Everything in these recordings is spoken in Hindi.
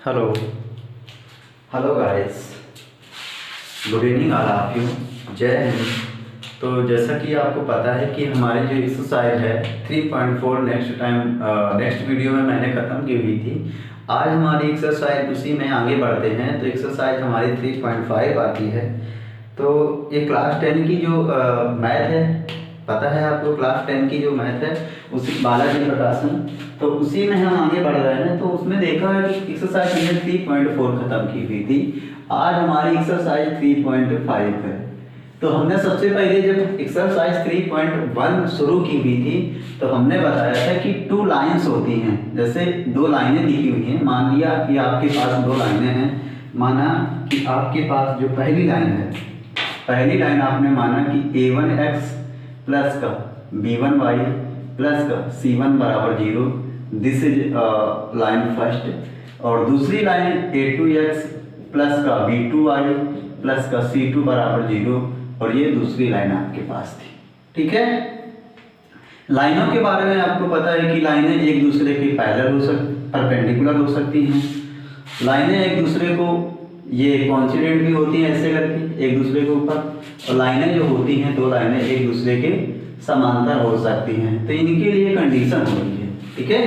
Hello. Hello guys, good evening all of you. जय हिंद। तो जैसा कि आपको पता है कि हमारी जो एक्सरसाइज है 3.4 नेक्स्ट वीडियो में मैंने ख़त्म की हुई थी। आज हमारी एक्सरसाइज उसी में आगे बढ़ते हैं। तो एक्सरसाइज हमारी 3.5 आती है। तो ये क्लास 10 की जो मैथ है, पता है आपको क्लास 10 की जो मैथ है उसी बालाजी प्रकाशन, तो उसी में हम आगे बढ़ रहे हैं। तो उसमें देखा है कि एक्सरसाइज हमने 3.4 खत्म की हुई थी। आज हमारी एक्सरसाइज 3.5 है। तो हमने सबसे पहले जब एक्सरसाइज 3.1 शुरू की हुई थी तो हमने बताया था कि 2 लाइन्स होती हैं। जैसे 2 लाइनें लिखी हुई हैं, मान लिया कि आपके पास 2 लाइनें हैं। माना कि आपके पास जो पहली लाइन है, पहली लाइन आपने माना कि a1x प्लस का b1y प्लस का c1 बराबर 0, दिस इज लाइन फर्स्ट। और दूसरी लाइन a2x प्लस का b2y प्लस का c2 बराबर 0, और ये दूसरी लाइन आपके पास थी। ठीक है। लाइनों के बारे में आपको पता है कि लाइनें एक दूसरे के परपेंडिकुलर हो सकती हैं। लाइनें एक दूसरे को ये कॉन्सिडेंट भी होती हैं ऐसे करके एक दूसरे के ऊपर, और लाइनें जो होती हैं 2 लाइनें एक दूसरे के समांतर हो सकती हैं। तो इनके लिए कंडीशन होती है। ठीक है।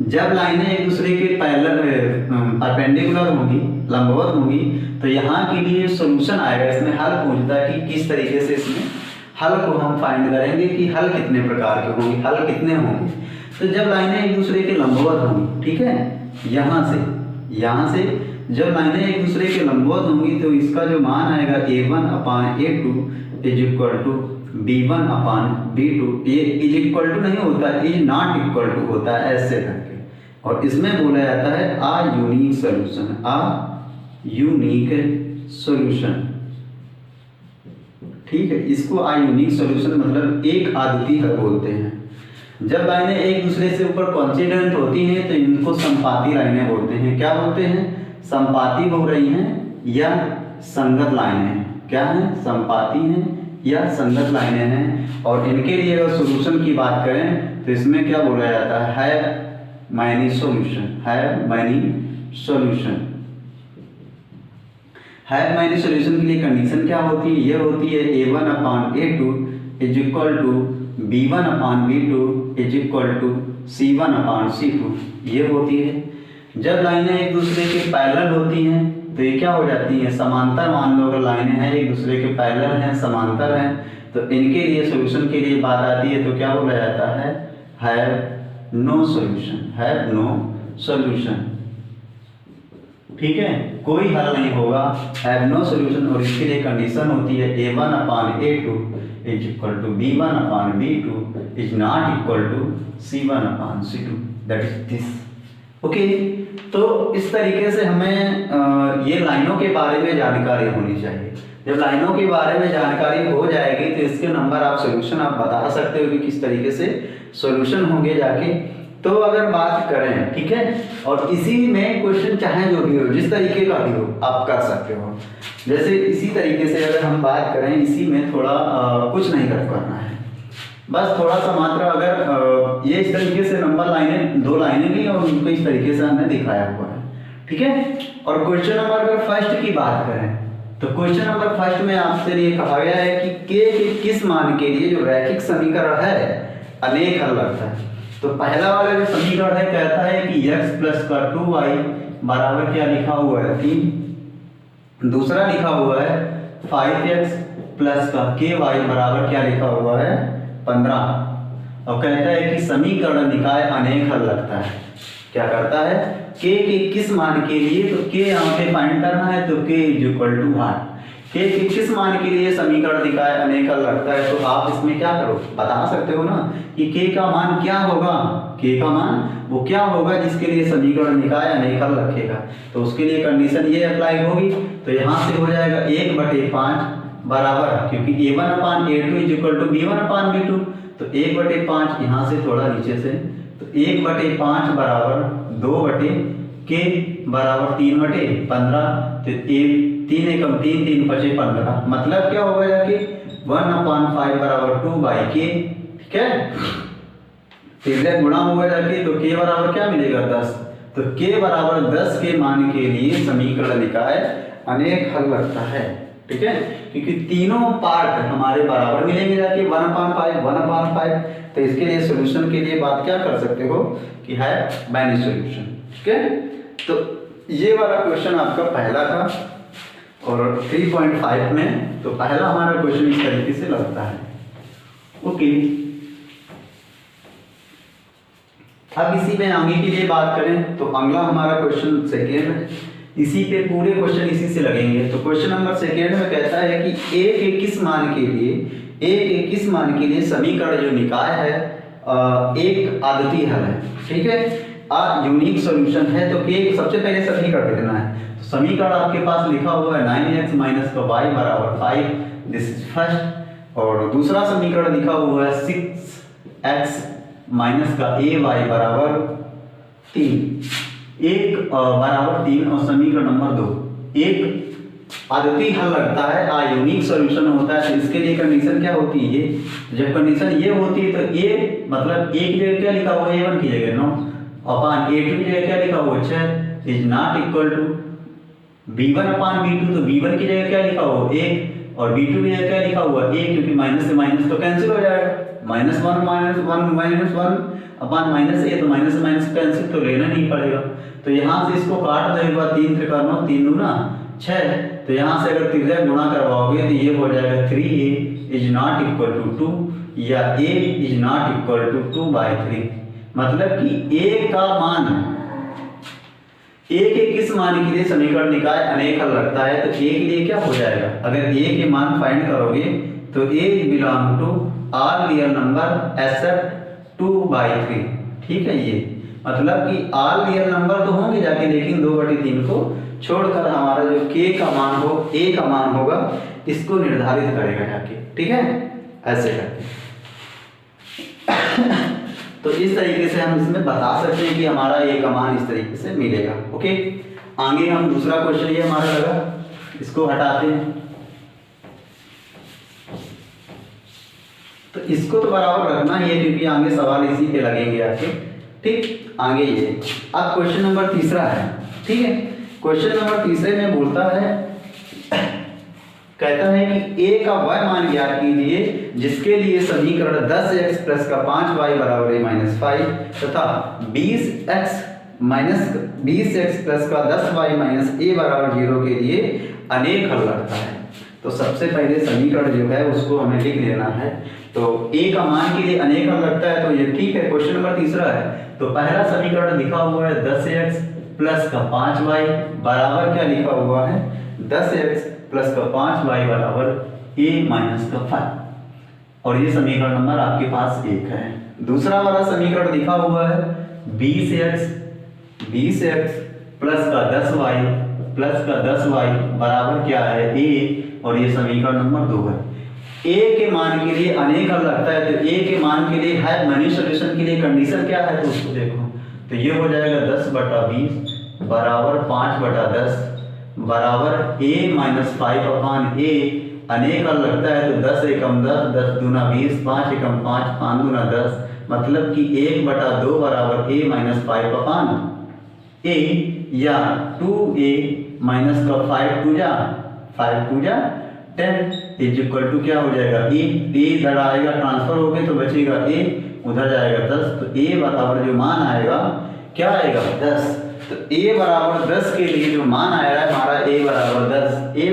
जब लाइनें एक दूसरे के परपेंडिकुलर होंगी, लंबवत होंगी, तो यहाँ के लिए सॉल्यूशन आएगा। इसमें हल पूछता है कि किस तरीके से इसमें हल को हम फाइंड करेंगे कि हल कितने प्रकार के होंगे, हल कितने होंगे। तो जब लाइनें एक दूसरे के लंबवत होंगी, ठीक है, यहाँ से जब लाइनें एक दूसरे के लंबवत होंगी तो इसका जो मान आएगा a1/a2 is equal to b1/b2। ये इज इक्वल टू नहीं होता, इज नॉट इक्वल टू होता है ऐसे करके। और इसमें बोला जाता है आ यूनिक सॉल्यूशन, आ यूनिक सॉल्यूशन। ठीक है, इसको आ यूनिक सॉल्यूशन मतलब एक अद्वितीय हल बोलते हैं। जब लाइनें एक दूसरे से ऊपर कॉन्सिडेंट होती हैं तो इनको संपाती लाइनें बोलते हैं। क्या बोलते हैं? संपाती हो रही हैं या संगत लाइनें हैं। क्या है? संपाती हैं या संगत लाइनें हैं। और इनके लिए अगर सॉल्यूशन की बात करें तो इसमें क्या बोला जाता है मैनी सॉल्यूशन, है मैनी सॉल्यूशन। है मैनी सॉल्यूशन के लिए कंडीशन क्या होती है? ये होती है a1/a2 is equal to b1/b2 is equal to c1/c2। ये होती है। जब लाइनें एक दूसरे के पैरेलल होती हैं तो ये क्या हो जाती हैं? समांतर। मान लो अगर लाइनें हैं एक दूसरे के पैरेलल हैं, समांतर हैं, तो इनके लिए सॉल्यूशन के लिए बात आती है तो क्या बोला जाता है? Have no solution, have no solution. ठीक है, कोई हल नहीं होगा, हैव नो सॉल्यूशन। और इसके लिए कंडीशन होती है a1/a2 is equal to b1/b2 is not equal to c1/c2, that is this. Okay. तो इस तरीके से हमें ये लाइनों के बारे में जानकारी होनी चाहिए। जब लाइनों के बारे में जानकारी हो जाएगी तो इसके नंबर आप सॉल्यूशन आप बता सकते हो कि किस तरीके से सॉल्यूशन होंगे जाके। तो अगर बात करें, ठीक है, और इसी में क्वेश्चन चाहे जो भी हो, जिस तरीके का भी हो, आप कर सकते हो। जैसे इसी तरीके से अगर हम बात करें, इसी में थोड़ा कुछ नहीं करना है, बस थोड़ा सा मात्र अगर ये इस तरीके से नंबर लाइनें 2 लाइनें ली और उनको इस तरीके से हमने दिखाया हुआ है। ठीक है। और क्वेश्चन नंबर अगर फर्स्ट की बात करें तो क्वेश्चन नंबर फर्स्ट में आपसे ये कहा गया है कि के किस मान के लिए जो रैखिक समीकरण है अनेक हल लगता है। तो पहला वाला जो समीकरण है कहता है कि x प्लस का 2y बराबर क्या लिखा हुआ है? 3। दूसरा लिखा हुआ है 5x प्लस का ky बराबर क्या लिखा हुआ है? 15। और कहता है कि समीकरण निकाय अनेक हल लगता है। क्या करता है? k के किस मान के लिए, तो k यहाँ पे फाइंड करना है, तो k is equal to 1। k के किस मान के लिए समीकरण निकाय अनेक हल लगता है, तो आप इसमें क्या करो, बता सकते हो ना कि k का मान क्या होगा। k का मान वो क्या होगा जिसके लिए समीकरण निकाय अनेक हल रखेगा। तो उसके लिए कंडीशन ये अप्लाई होगी। तो यहाँ से हो जाएगा 1/5 बराबर, क्योंकि a1/a2 is equal to b1/b2, तो 1/5 यहाँ से थोड़ा नीचे से, तो 1/5 बराबर 2/k बराबर 3/15। तो 3 एकम 3 3 5 15, मतलब क्या होगा जाके 1/5 बराबर 2/k। ठीक है। फिर गुणा होगा जाके तो k बराबर क्या मिलेगा? 10। तो k बराबर 10 के मान के लिए समीकरण निकाय अनेक हल लगता है, ठीक है, क्योंकि तीनों पार्ट हमारे बराबर मिलेंगे जाके 1/5 1/5। तो इसके लिए सॉल्यूशन के लिए बात क्या कर सकते हो कि है बाइनरी सॉल्यूशन, ठीक है। तो ये वाला क्वेश्चन आपका पहला था और 3.5 में तो पहला हमारा क्वेश्चन इस तरीके से लगता है। ओके, अब इसी में आगे के लिए बात करें तो अगला हमारा क्वेश्चन सेकेंड है, इसी पे पूरे क्वेश्चन इसी से लगेंगे। तो क्वेश्चन नंबर सेकेंड में कहता है कि a के किस मान के लिए समीकरण जो निकाय है एक आदती हल है, ठीक है, यूनिक सॉल्यूशन है। तो k सबसे पहले समीकरण लिखना है। तो समीकरण आपके पास लिखा हुआ है 9x माइनस का y बराबर 5, दिस इज फर्स्ट। और दूसरा समीकरण लिखा हुआ है 6x माइनस का a y बराबर 3, एक बराबर 3। और समीकरण नंबर 2 एक आदती हल लगता है, यूनिक सॉल्यूशन होता है। तो इसके लिए कंडीशन क्या होती है, जब कंडीशन ये होती है तो a मतलब a की जगह क्या लिखा हुआ है, a1 की जगह 9 अपान a2 की जगह क्या लिखा हुआ है 6 is not equal to b1 upon b2। तो b1 की जगह क्या लिखा हुआ 1 और b2 की जगह क्या लिखा हुआ 1, क्योंकि माइनस से माइनस तो कैंसिल हो जाएगा, -1 अपान -a, तो माइनस से माइनस कैंसिल तो लेना नहीं पड़ेगा। तो यहाँ से इसको काट दो एक बार, 3 3 9 3 दूना 6। तो यहाँ से अगर त्रिज्या गुणा करवाओगे तो ये हो जाएगा 3a is not equal to 2 या a is not equal to 2/3। मतलब कि a का मान a के किस मान के लिए समीकरण निकाय अनेक हल लगता है। तो a के लिए क्या हो जाएगा, अगर a के मान फाइंड करोगे तो a belong to all real number except 2/3, ठीक है। ये मतलब कि ऑल रियल नंबर तो होंगे जाके, लेकिन 2/3 को छोड़कर हमारा जो k का मान हो, a का मान होगा, इसको निर्धारित करेगा जाके, ठीक है, ऐसे करके। तो इस तरीके से हम इसमें बता सकते हैं कि हमारा a का मान इस तरीके से मिलेगा। ओके, आगे हम दूसरा क्वेश्चन ये हमारा लगा, इसको हटाते हैं। तो इसको तो बराबर रखना ही है क्योंकि आगे सवाल इसी पे लगेंगे आपके, ठीक। आगे ये अब क्वेश्चन नंबर तीसरा है, ठीक है। क्वेश्चन नंबर तीसरे में बोलता है, कहता है कि a का y मान ज्ञात कीजिए जिसके लिए समीकरण 10x प्लस का 5y बराबर a -5 तथा 20x प्लस का 10y माइनस a बराबर 0 के लिए अनेक हल लगता है। तो सबसे पहले समीकरण जो है उसको हमें लिख लेना है। तो a का मान के लिए अनेक हल लगता है, तो ये ठीक है। क्वेश्चन नंबर तीसरा है, तो पहला समीकरण लिखा हुआ है 10x प्लस का 5y बराबर क्या लिखा हुआ है 10x प्लस का 5y बराबर a माइनस का 5, और ये समीकरण नंबर आपके पास 1 है। दूसरा वाला समीकरण लिखा हुआ है 20x प्लस का 10y बराबर क्या है a, और ये समीकरण नंबर 2 है। a के मान के लिए अनेक हल लगता है, तो a के मान के लिए है मनी सॉल्यूशन के लिए कंडीशन क्या है, तो उसको देखो। तो ये हो जाएगा 10/20 बराबर 5/10 बराबर a माइनस 5 अपान a। अनेक हल लगता है तो 10 एकम 10, 10 दूना 20, 5 एकम 5, 5 दूना 10, मतलब कि 1/2 बराबर a माइनस 5 अपान a, या 2a माइनस का 5 टू जा 10 इज इक्वल टू क्या हो जाएगा a इधर आएगा, ट्रांसफर हो गए तो बचेगा a, उधर जाएगा 10। तो a बराबर जो मान आएगा क्या आएगा 10। तो a बराबर 10 के लिए जो मान आया है हमारा a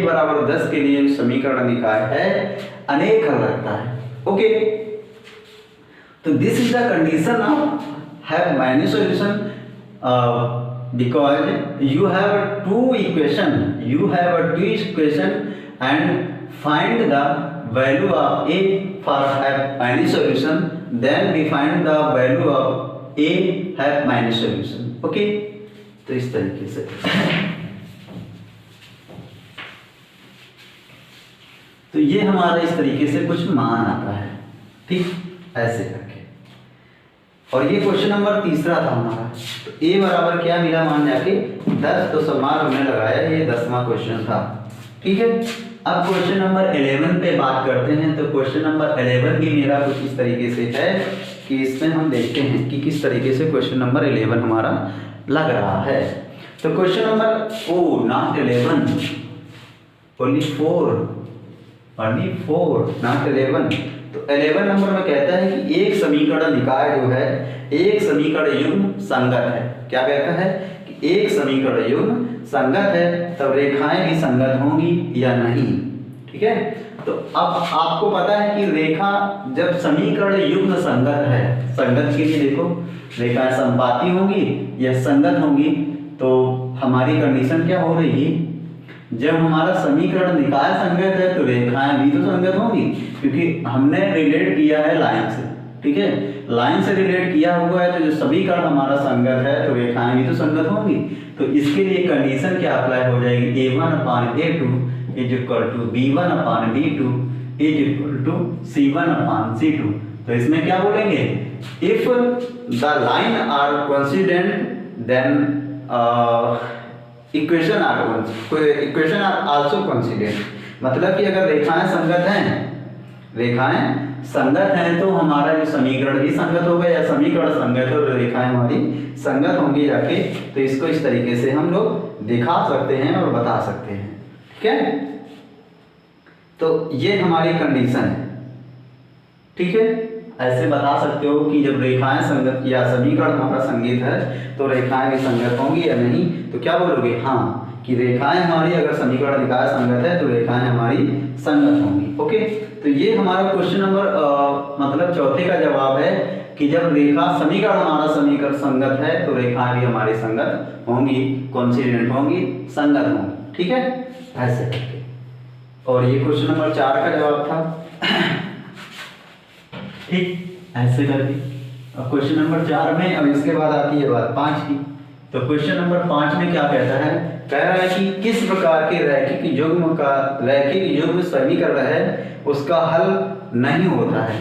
बराबर 10 के लिए समीकरण निकाय है अनेक हल लगता है। ओके, तो this is the condition of have many solution because you have two equation and find the value of a for have many solution, then we find the value of a have many solution। okay, तो इस तरीके से तो ये हमारा इस तरीके से कुछ मान आता है, ठीक, ऐसे करके। और ये क्वेश्चन नंबर तीसरा था हमारा। तो a बराबर क्या मिला मान जाके 10, तो सम्मान हमने लगाया, ये 10वां क्वेश्चन था, ठीक है। अब क्वेश्चन नंबर 11 पे बात करते हैं। तो क्वेश्चन नंबर 11 भी मेरा कुछ इस तरीके से है कि इसमें हम देखते हैं कि किस तरीके से क्वेश्चन नंबर 11 हमारा लग रहा है। तो question number not 11, only 4 not 11। तो 11 नंबर में कहता है कि एक समीकरण निकाय जो है एक समीकरण युग्म संगत है। क्या कहता है कि एक समीकरण युग्म संगत है, तब रेखाएं भी संगत होंगी या नहीं। ठीक है, तो अब आपको पता है कि रेखा जब समीकरण युग्म संगत है, संगत के लिए देखो रेखाएं संपाती होंगी या संगत होंगी, तो हमारी कंडीशन क्या हो रही है, जब हमारा समीकरण निकाय संगत है तो रेखाएं भी तो संगत होंगी, क्योंकि हमने रिलेट किया है लाइन से। ठीक है, लाइन से रिलेट किया हुआ है, तो जो समीकरण हमारा संगत है तो रेखाएं भी तो संगत होंगी। तो इसके लिए कंडीशन क्या अप्लाई हो जाएगी, A1/A2 is equal to B1/B2 is equal to C1/C2। तो इसमें क्या बोलेंगे, if the line are coincident then equation are also coincident. मतलब कि अगर रेखाएं संगत हैं तो हमारा जो समीकरण भी संगत होगा, या समीकरण संगत हो तो रेखाएं हमारी संगत होंगी जाके। तो इसको इस तरीके से हम लोग दिखा सकते हैं और बता सकते हैं। ठीक है, तो ये हमारी कंडीशन है। ठीक है, ऐसे बता सकते हो कि जब रेखाएं संगत या समीकरण हमारा संगत है तो रेखाएं भी संगत होंगी या नहीं। तो क्या बोलोगे, हाँ कि रेखाएं हमारी अगर समीकरण निकाय संगत है तो रेखाएं हमारी संगत होंगी। ओके, तो ये हमारा क्वेश्चन नंबर मतलब चौथे का जवाब है कि जब रेखा समीकरण हमारा समीकरण संगत है तो रेखाएं भी हमारी संगत होंगी, कोइंसिडेंट होंगी, संगत होंगी। ठीक है, ऐसे करके। और ये क्वेश्चन नंबर 4 का जवाब था। ठीक, ऐसे करके। अब क्वेश्चन नंबर 4 में, अब इसके बाद आती है बात 5 की। तो क्वेश्चन नंबर 5 में क्या कहता है, कह रहा है कि किस प्रकार के रैखिक युग्म समीकरण है उसका हल नहीं होता है।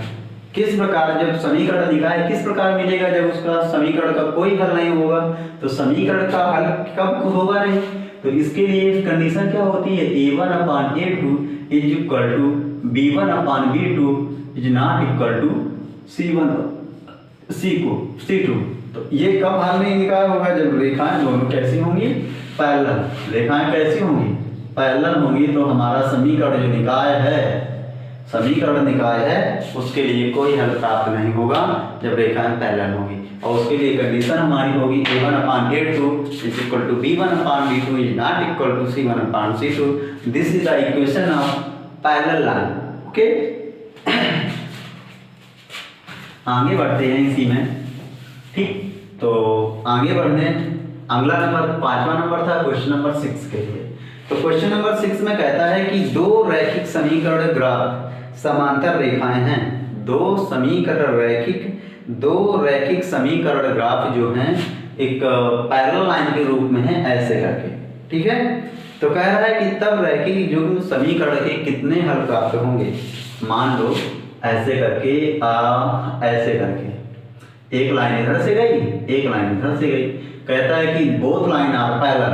किस प्रकार, जब समीकरण निकाय किस प्रकार मिलेगा, जब उसका समीकरण का कोई हल नहीं होगा तो समीकरण का हल कब होगा नहीं। तो इसके लिए कंडीशन क्या होती है, A1/A2 is equal to B1/B2 is not equal to C2। तो ये कब हल नहीं निकाय होगा, जब रेखाएं दोनों कैसी होंगी, पैरेलल। रेखाएं कैसी होंगी, पैरेलल होंगी। तो हमारा समीकरण जो निकाय है उसके लिए कोई हल प्राप्त नहीं होगा जब रेखाएं पैरेलल होंगी। और उसके लिए कंडीशन हमारी होगी A1/A2 is equal to B1/B2 is not equal to C1/C2। This is the equation of parallel line. Okay, आगे बढ़ते हैं इसी में। ठीक, तो आगे बढ़ने, अगला नंबर 5वां नंबर था क्वेश्चन नंबर 6 के लिए। तो क्वेश्चन नंबर 6 में कहता है कि दो रैखिक समीकरण ग्राफ समांतर रेखाएं हैं। दो रैखिक समीकरण ग्राफ जो हैं एक पैरेलल लाइन के रूप में है, ऐसे करके। ठीक है, तो कह रहा है कि तब रैखिक युग्म समीकरण के कितने हल प्राप्त होंगे। मान लो ऐसे करके, ऐसे करके एक लाइन इधर से गई, एक लाइन इधर से गई। कहता है कि बोथ लाइन आर पैरेलल।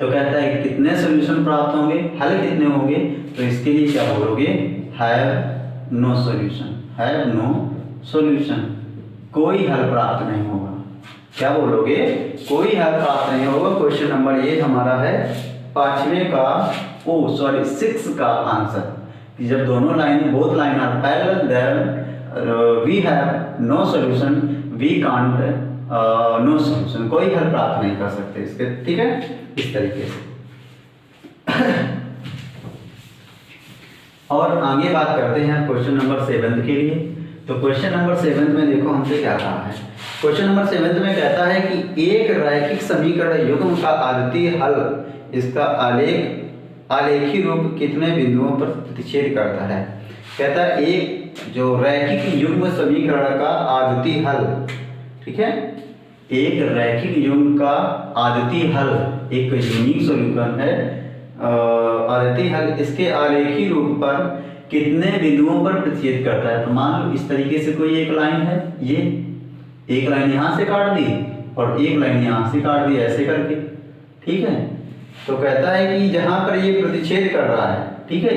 तो कहता है कि कितने सॉल्यूशन प्राप्त होंगे, हल कितने होंगे। तो इसके लिए क्या बोलोगे, हैव नो सॉल्यूशन, कोई हल प्राप्त नहीं होगा। क्या बोलोगे, कोई हल प्राप्त नहीं होगा। क्वेश्चन नंबर ये हमारा है 6 का आंसर। जब दोनों line, both line are parallel, there we have no solution, we can't no solution, कोई हल प्राप्त नहीं कर सकते इसके। ठीक है, इस तरीके से। और आगे बात करते हैं क्वेश्चन नंबर 7 के लिए। तो क्वेश्चन नंबर 7 में देखो हमसे क्या कहा है। क्वेश्चन नंबर 7 में कहता है कि एक रैखिक समीकरण युग्म का अद्वितीय हल, इसका आलेखी रूप कितने बिंदुओं पर प्रतिच्छेद करता है। कहता है एक जो रैखिक युग्म समीकरण का अद्वितीय हल, ठीक है, एक रैखिक युग्म का अद्वितीय हल, एक यूनिक सॉल्यूशन है, अद्वितीय हल, इसके आलेखी रूप पर कितने बिंदुओं पर प्रतिच्छेद करता है। तो मान लो इस तरीके से कोई एक लाइन है, ये एक लाइन यहाँ से काट दी और एक लाइन यहाँ से काट दी, ऐसे करके। ठीक है, तो कहता है कि जहाँ पर ये प्रतिच्छेद कर रहा है, ठीक है,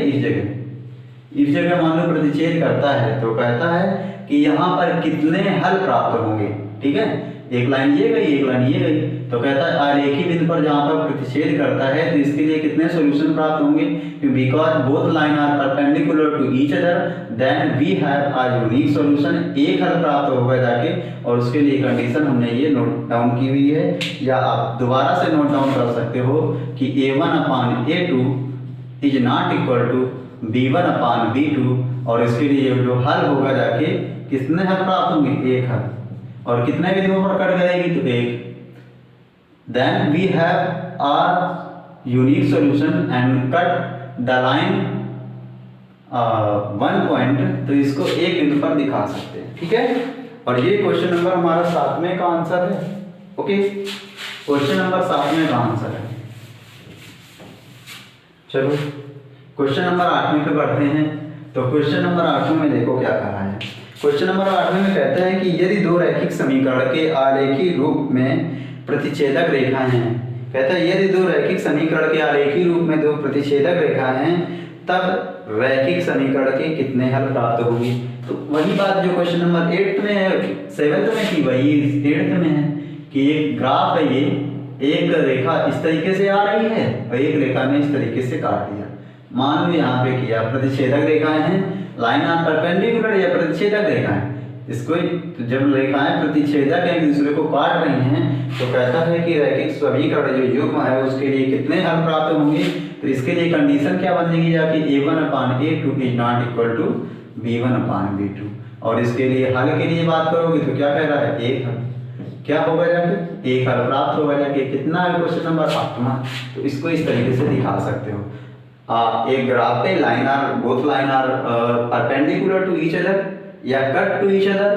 इस जगह मान लो प्रतिच्छेद करता है, तो कहता है कि यहाँ पर कितने हल प्राप्त होंगे। ठीक है, एक लाइन ये गई, एक लाइन ये गई। तो कहता है आरेखी बिंदु पर जहाँ पर प्रतिच्छेद करता है तो इसके लिए कितने सॉल्यूशन प्राप्त होंगे? Because both line are perpendicular to each other then we have a unique solution. एक हल प्राप्त होगा जाके, और उसके लिए कंडीशन हमने ये नोट डाउन की हुई है, या आप दोबारा से नोट डाउन कर सकते हो कि A1/A2 is not equal to B1/B2, और इसके लिए जो हल होगा जाके कितने हल प्राप्त होंगे? एक हल। और कितने बिंदुओं पर कट जाएगी? तो एक। Then we have are unique solution and cut the line 1 point, तो इसको एक बिंदु पर दिखा सकते हैं। ठीक है, और ये क्वेश्चन नंबर हमारा 7वें का आंसर है। ओके, क्वेश्चन नंबर 7वें का आंसर है। चलो क्वेश्चन नंबर 8वें पे बढ़ते हैं। तो क्वेश्चन नंबर 8वें में देखो क्या कहा है। क्वेश्चन नंबर 8वें में कहता है कि यदि दो रैखिक समीकरण के आरेखी रूप में प्रतिच्छेदक रेखाएं हैं, कहता है यदि दो रैखिक समीकरण के आरेखी रूप में दो प्रतिच्छेदक रेखाएं हैं तब रैखिक समीकरण के कितने हल प्राप्त होंगे? तो वही बात जो क्वेश्चन नंबर 8 में है, 7th में की, वही 8th में है कि एक ग्राफ है, ये एक रेखा इस तरीके से आ रही है और एक रेखा ने इस तरीके से काट दिया। मान लो यहाँ पे किया प्रतिच्छेदक रेखाएं हैं, लाइन आर परपेंडिकुलर या प्रतिच्छेदक रेखाएं, इसको तो जब रेखाएं प्रतिच्छेदक एक दूसरे को काट रही हैं तो कहता है कि रैखिक समीकरण जो युग्म है उसके लिए कितने हल प्राप्त होंगे? तो इसके लिए कंडीशन क्या बनेगी जाके A1/A2 is not equal to B1/B2, और इसके लिए हल के लिए बात करोगे तो क्या कह रहा है? एक हल। क्या होगा जाके? एक हल प्राप्त होगा जाके। कितना है क्वेश्चन नंबर 8वां? तो इसको इस तरीके से दिखा सकते हो। एक ग्राफ पे line are both line are perpendicular to each other या cut to each other,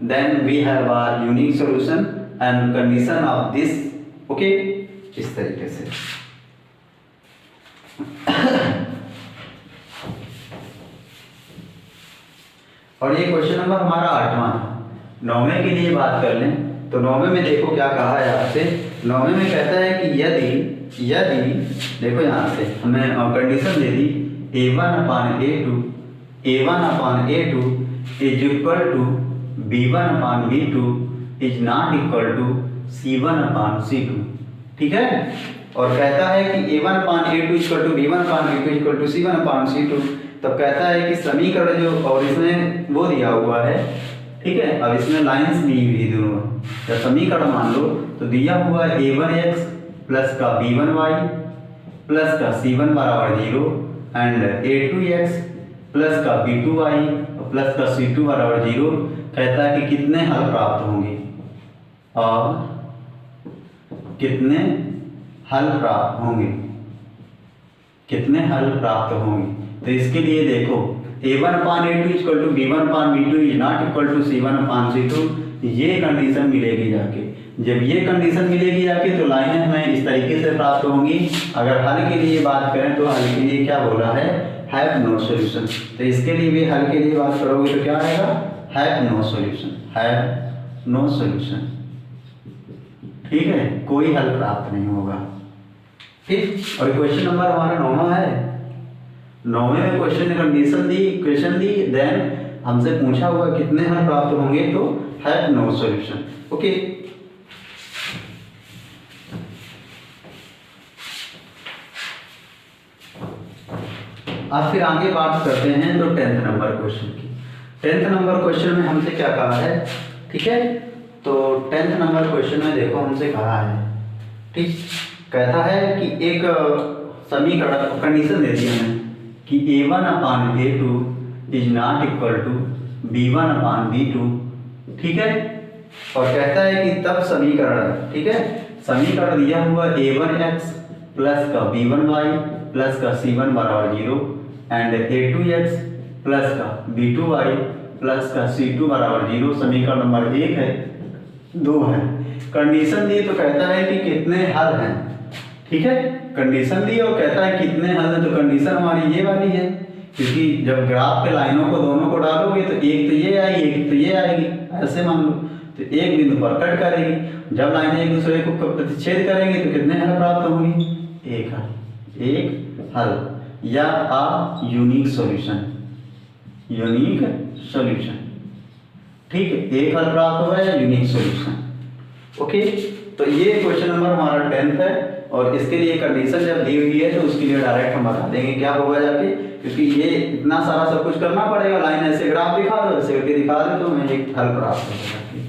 then we have a unique solution and condition of this. Okay, इस तरीके से। और ये क्वेश्चन नंबर हमारा 8वां है। 9वें के लिए बात कर लें तो 9वें में देखो क्या कहा है आपसे। 9वें में कहता है कि यदि देखो यहाँ से हमें कंडीशन दे दी A1/A2 is equal to B1/B2 is not equal to C1/C2। ठीक है, और कहता है कि A1/A2 equal to B1/B2 equal to C1/C2। तब कहता है कि समीकरण जो, और इसमें वो दिया हुआ है, ठीक है, अब इसमें लाइंस दी हुई दोनों, जब समीकरण मान लो तो दिया हुआ है A1x प्लस का B1y प्लस का C1 बराबर 0 एंड A2x प्लस का B2y प्लस का C2 बराबर 0। कहता है कि कितने हल प्राप्त होंगे, और कितने हल प्राप्त होंगे, कितने हल प्राप्त होंगे। तो इसके लिए देखो A1/A2 equal to B1/B2 is not equal to C1/C2, ये कंडीशन मिलेगी जाके। जब ये कंडीशन मिलेगी जाके तो लाइनें हमें इस तरीके से प्राप्त होंगी। अगर हल के लिए बात करें तो हल के लिए क्या बोला है? Have no solution. तो इसके लिए भी हल के लिए बात करोगे तो क्या आएगा? Have no solution, have no solution. ठीक है, कोई हल प्राप्त नहीं होगा। ठीक, और क्वेश्चन नंबर हमारा 9वां है। 9वें में क्वेश्चन दी, देन हमसे पूछा हुआ कितने हल प्राप्त होंगे, तो हैव नो सॉल्यूशन। ओके, अब फिर आगे बात करते हैं तो 10th नंबर क्वेश्चन की। 10th नंबर क्वेश्चन में हमसे क्या कहा है? ठीक है, तो 10th नंबर क्वेश्चन में देखो हमसे कहा है, ठीक, कहता है कि एक समीकरण कंडीशन दे दी हमें कि A1/A2 is not equal to B1/B2। ठीक है, और कहता है कि तब समीकरण, ठीक है, समीकरण दिया हुआ A1x प्लस का B1y प्लस का C1 बराबर 0 एंड A2x प्लस का B2y प्लस का C2 बराबर 0। समीकरण नंबर 1 है, 2 है। कंडीशन दी तो कहता है कि कितने हल हैं। ठीक है, कंडीशन दी और कहता है कितने हल हैं, तो कंडीशन हमारी ये वाली है, क्योंकि जब ग्राफ पे लाइनों को दोनों को डालोगे तो एक तो ये आएगी, एक तो ये आएगी, ऐसे मान लो, तो एक बिंदु पर कट करेगी। जब लाइनें एक दूसरे को प्रतिच्छेद करेंगे तो कितने हल प्राप्त होंगी? एक हल, एक हल, या आ यूनिक सॉल्यूशन, यूनिक सॉल्यूशन। ठीक है, एक हल प्राप्त होगा या यूनिक सॉल्यूशन। ओके, तो ये क्वेश्चन नंबर हमारा 10th है और इसके लिए कंडीशन जब दी हुई है तो उसके लिए डायरेक्ट हम बता देंगे क्या होगा जाके, क्योंकि ये इतना सारा सब कुछ करना पड़ेगा। लाइन ऐसे ग्राफ दिखा दो, ऐसे करके दिखा दो तो मैं एक हल प्राप्त हो जाएगी।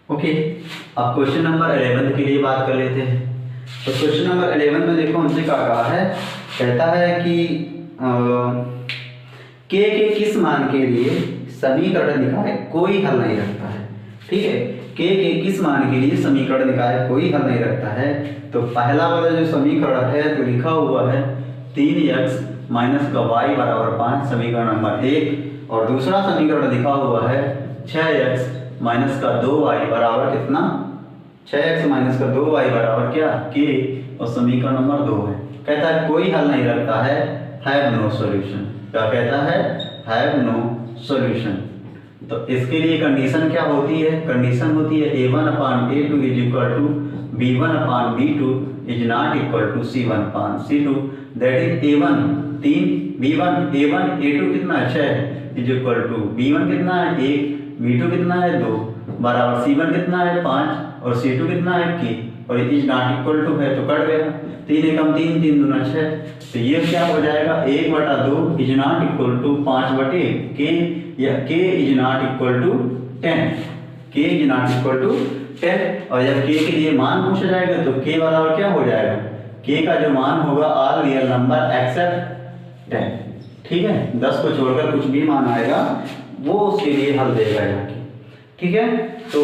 ओके, अब क्वेश्चन नंबर 11 के लिए बात कर लेते हैं। तो क्वेश्चन नंबर 11 में देखो हमसे क्या कहा है, कहता है कि के किस मान के लिए समीकरण निकाय कोई हल नहीं रखता है। ठीक है, के किस मान के लिए समीकरण निकाय कोई हल नहीं रखता है। तो पहला वाला जो समीकरण है तो लिखा हुआ है 3x माइनस का y बराबर 5, समीकरण नंबर 1, और दूसरा समीकरण लिखा हुआ है 6x माइनस का 2y बराबर कितना, 6x माइनस का 2y बराबर क्या, k, और समीकरण नंबर 2 है। कहता है कोई हल नहीं रखता है, हैव नो सॉल्यूशन। क्या कहता है, हैव नो सॉल्यूशन। तो इसके लिए कंडीशन क्या होती है, कंडीशन होती है a1/a2 is equal to b1/b2 is not equal to c1/c2। That is a1 3, b1 a1 a2 कितना है 6 इज इक्वल टू b1 कितना है 1, b2 कितना है 2 बराबर c1 कितना है 5 और c2 कितना है k, और इज नॉट इक्वल टू है तो कट गया, 3 एकम 3, 3 दूना 6। तो ये क्या हो जाएगा 1/2 is not equal to 5/k, या k is not equal to 10, k is not equal to 10। और जब k के लिए मान पूछा जाएगा तो k बराबर क्या हो जाएगा, k का जो मान होगा ऑल रियल नंबर एक्सेप्ट 10। ठीक है, 10 को छोड़कर कुछ भी मान आएगा वो उसके लिए हल देगा जाके। ठीक है, तो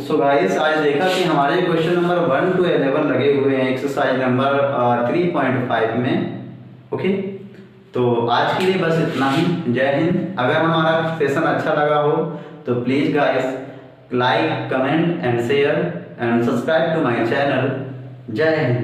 सो गाइस आज देखा कि हमारे क्वेश्चन नंबर 1 to 11 लगे हुए हैं एक्सरसाइज नंबर 3.5 में। ओके, तो आज के लिए बस इतना ही। जय हिंद। अगर हमारा सेशन अच्छा लगा हो तो please guys like, comment and share and subscribe to my channel. जय हिंद।